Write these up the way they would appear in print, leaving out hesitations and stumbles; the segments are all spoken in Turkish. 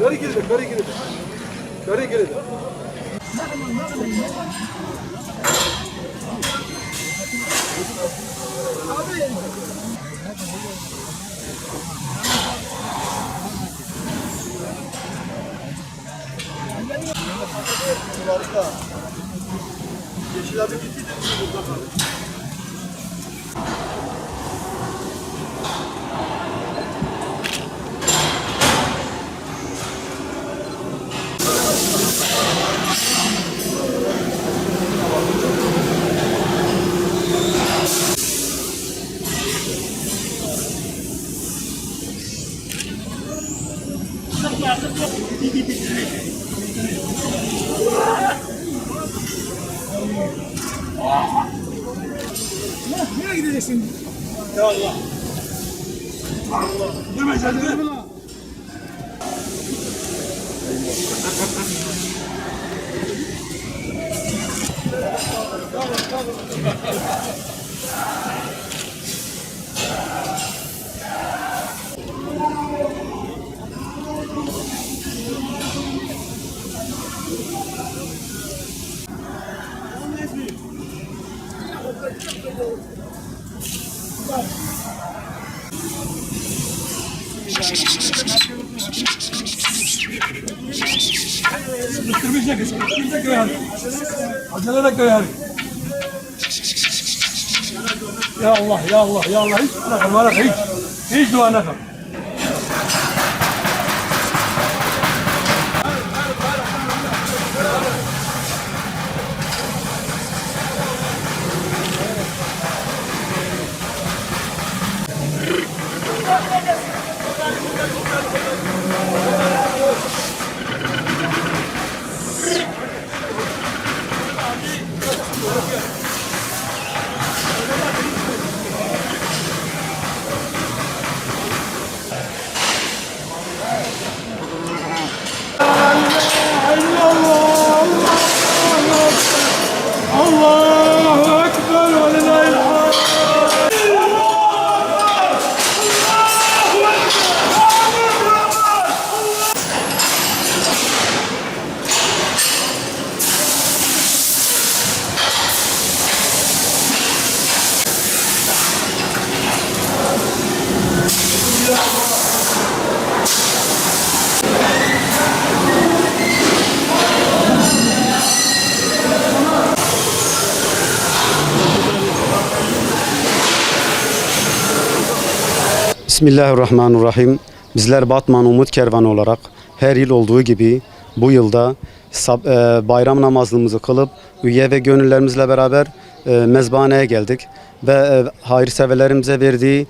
Karı girdi. Karı girdi. Harika. Yeşil abi gitti de burada kaldı. Nereye gideceksin? Ya Allah. Allah. Deme sen de. Sıkıştırmayacak yani. Acele de yani. Ya Allah, ya Allah, ya Allah. Hiç bırakma, hiç duana kal. Allahu Ekber ve lillahil hamd. Bismillahirrahmanirrahim. Bizler Batman Umut Kervanı olarak her yıl olduğu gibi bu yılda bayram namazımızı kılıp üye ve gönüllerimizle beraber mezbaneye geldik. Ve hayırseverlerimize verdiği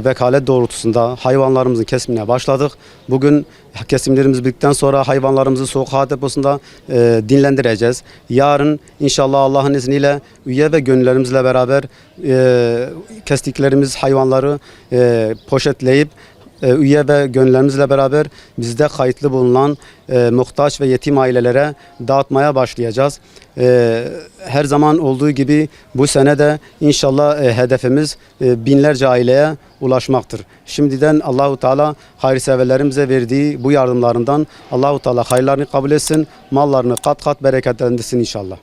vekalet doğrultusunda hayvanlarımızın kesimine başladık. Bugün kesimlerimiz bittikten sonra hayvanlarımızı soğuk hava deposunda dinlendireceğiz. Yarın inşallah Allah'ın izniyle üye ve gönüllerimizle beraber kestiklerimiz hayvanları poşetleyip üye ve gönüllerimizle beraber bizde kayıtlı bulunan muhtaç ve yetim ailelere dağıtmaya başlayacağız. Her zaman olduğu gibi bu sene de inşallah hedefimiz binlerce aileye ulaşmaktır. Şimdiden Allahu Teala hayırseverlerimize verdiği bu yardımlarından Allahu Teala hayırlarını kabul etsin, mallarını kat kat bereketlendirsin inşallah.